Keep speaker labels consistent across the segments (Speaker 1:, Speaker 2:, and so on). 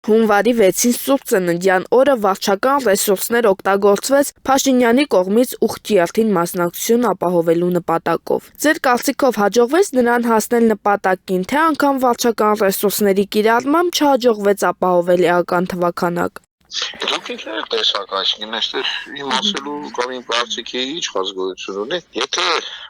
Speaker 1: Հունվարի 6-ին Սուրբ Ծննդյան օրը վարչական ռեսուրսներ օգտագործվեց Փաշինյանի կողմից ուխտիերթին մասնակցություն ապահովելու նպատակով։ Ձեր կարծիքով հաջողվեց նրան հասնել նպատակին, թե անգամ վարչական ռեսուրսների կիրառմամբ չհաջողվեց ապահովել էական թվաքանակ։
Speaker 2: Դուք ինքներդ տեսակ, այսինքն այստեղ իմ ասելու կամ իմ կարծիքի ինչ ազգություն ունի, եթե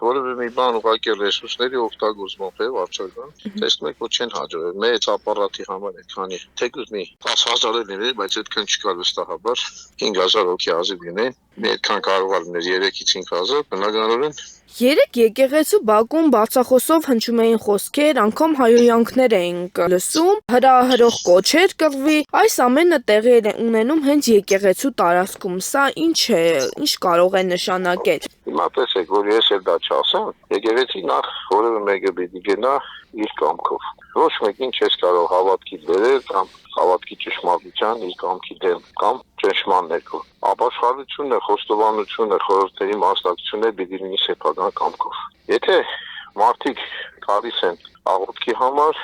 Speaker 2: որևէ մի բան ուղղակի ռեսուրսների օգտագործմամբ է վարչական, տեսնում եք, որ չեն հաջողել, մեծ ապարատի համար այդքանի, թեկուզ մի 10,000 լիներ, բայց այդքան չկար վստահաբար, 5,000 հոգի ազգ լինեն, մի այդքան կարող է լիներ 3-ից 5,000, բնականորեն
Speaker 1: Երեք եկեղեցու բակում բարձրախոսով հնչում էին խոսքեր, անգամ հայհոյանքներ էինք լսում, հրահրող կոչեր կռվի, այս ամենը տեղի է ունենում հենց եկեղեցու տարածքում, սա ինչ է, ինչ կարող է նշանակել։
Speaker 2: Հիմա տեսեք, որ ես էլ դա չասեմ, եկեղեցի նախ որևէ մեկը պիտի գնա իր կամքով։ Ոչ մեկին չես կարող հավատքի բերել կամ հավատքի ճշմարտության իր կամքի դեմ կամ ճնշման ներքո։ Ապաշխարությունը, խոստովանությունը, խորհուրդների մասնակցությունը պիտի լինի սեփական կամքով։ Եթե մարդիկ գալիս են աղոթքի համար,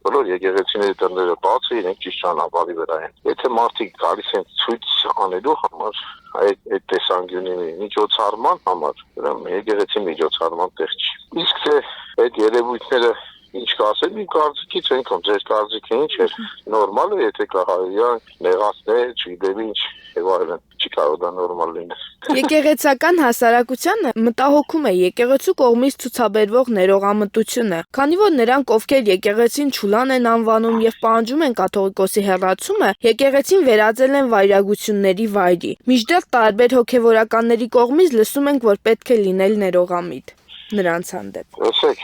Speaker 2: բոլոր եկեղեցիների դռները բաց է, իրենք ճիշտ ճանապարհի վրա են։ Եթե մարդիկ գալիս են ցույց անելու համար, այդ տեսանկյունի միջոցառման համար, ուրեմն եկեղեցի միջոցառման տեղ չի։ Իսկ թե այդ երևույթները ինչ կասեմ, իմ կարծիքից այնքան, ձեր կարծիքը ինչ է, նորմալ է, եթե կա հայոյան, նեղացներ, չգիտեմ ինչ, եւ այլն, չի կարող դա նորմալ լինել։
Speaker 1: Եկեղեցական հասարակությանը մտահոգում է եկեղեցու կողմից ցուցաբերվող ներողամտությունը, քանի որ նրանք, ովքեր եկեղեցին Չուլան են անվանում եւ պահանջում են կաթողիկոսի հեռացումը, եկեղեցին վերածել են վայրագությունների վայրի։ Մինչդեռ տարբեր հոգեվորականների կողմից լսում ենք, որ պետք է լինել ներողամիտ նրանց հանդեպ։
Speaker 2: Տեսեք,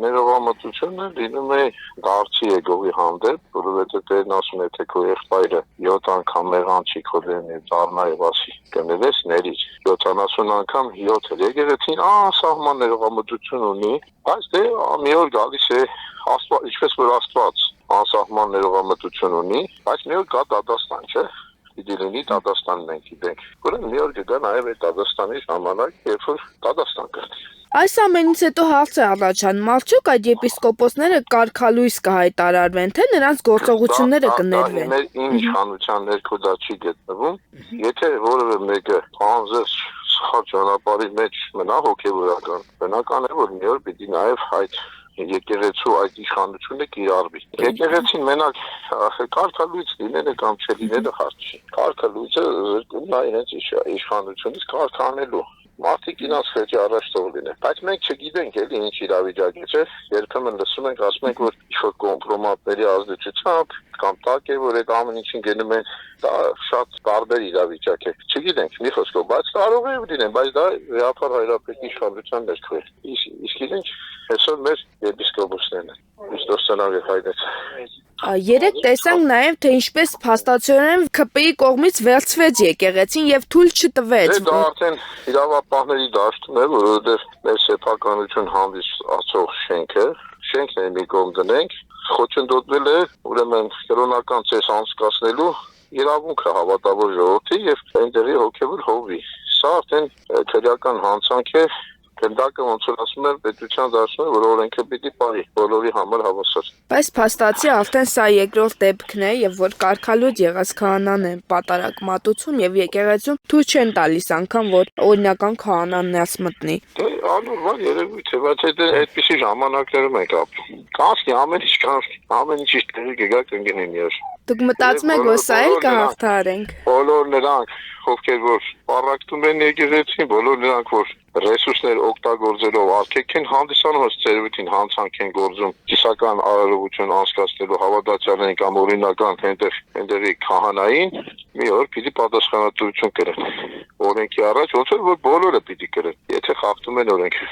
Speaker 2: ներողամտությունը լինում է դարձի եկողի հանդեպ, որովհետեւ Տերն ասում է, թե քո եղբայրը 7 անգամ մեղանչի քո դեմ եւ դառնա եւ ասի, կներես ներիր 70 անգամ 7 եկեղեցին անսահման ներողամտություն ունի, բայց դե մի օր գալիս է Աստված, ինչպես որ Աստված անսահման ներողամտություն ունի, բայց մի օր կա դատաստան, չէ՞։ Պիտի լինի դատաստանն ենք գիտենք։ Ուրեմն մի օր կգա նաև այդ դատաստանի ժամանակ, երբ որ դատաստան կլինի։
Speaker 1: Այս ամենից հետո հարց է առաջանում, արդյոք այդ եպիսկոպոսները կարգալույս կհայտարարվեն, թե նրանց գործողությունները կներվեն։
Speaker 2: Իմ իշխանության ներքո դա չի գտնվում, եթե որևէ մեկը անզես սխալ ճանապարհի մեջ մնա հոգեվորական, բնական է, որ մի օր պիտի նաև այդ եկեղեցու այդ իշխանությունը կիրառվի։ Եկեղեցին մենակ կարգալույս լինելը կամ չլինելը հարց չի։ Կարգալույսը զրկում է իրենց իշխանությունից կարգանելու։ Մարդիկ ինձ խեցի առաջ թող լինեն, բայց մենք չգիտենք էլի ինչ իրավիճակ է, չէ՞։ Երբեմն լսում ենք, ասում ենք, որ ինչ-որ կոմպրոմատների ազդեցությամբ կամ տակ է, որ այդ ամեն ինչին գնում են, դա շատ տարբեր իրավիճակ է։ Չգիտենք, մի խոսքով, բայց կարող է լինեն, բայց դա Ռեափար հայրապետի իշխանության ներքո է։ Իսկ ինչ այսօր մեր եպիսկոպոսներն են։ Քրիստոս ծնավ եւ հայրեց։
Speaker 1: Երեք տեսանք նաև, թե ինչպես փաստացիորեն ՔՊ-ի կողմից վերցվեց եկեղեցին եւ թույլ չտվեց։
Speaker 2: Դա արդեն իրավապահների դաշտում է, որովհետեւ մեր սեփականություն հանդիսացող շենքն է մի կողմ դնենք, խոչընդոտվել է, ուրեմն կրոնական ցես անցկացնելու իրավունքը հավատավոր ժողովրդի եւ այնտեղի հոգեվոր հովի։ Սա արդեն քրեական հանցանք է։ Գնդակը ոնց որ ասում են պետության դաշտում, որ օրենքը պիտի բարի, բոլորի համար հավասար։
Speaker 1: Բայց փաստացի արդեն սա երկրորդ դեպքն է, եւ որ կարգալույս եղած քահանան է պատարակ մատուցում եւ եկեղեցում թույլ չեն տալիս անգամ, որ օրինական քահանան ներս մտնի։
Speaker 2: Դե անորմալ երևույթ է, բայց այդ այդպիսի ժամանակներում ենք ապրում։ Կանցնի ամեն ինչ տեղի կգա կընկնի մի օր։
Speaker 1: Դուք մտածում եք, որ սա էլ կհաղթահարենք։
Speaker 2: Բոլոր նրանք, ովքեր որ պարակտում են եկեղեցին, բոլոր նրանք, որ ռեսուրսներ օգտագործելով արգելք են հանդիսանում, ըստ ծերուտին հանցանք են գործում կիսական արարողություն անցկացնելու հավատացյալներին կամ օրինական այնտեղի քահանային, մի օր պիտի պատասխանատվություն կրեն։ Օրենքի առաջ ոնց որ բոլորը պիտի կրեն, եթե խախտում են օրենքը։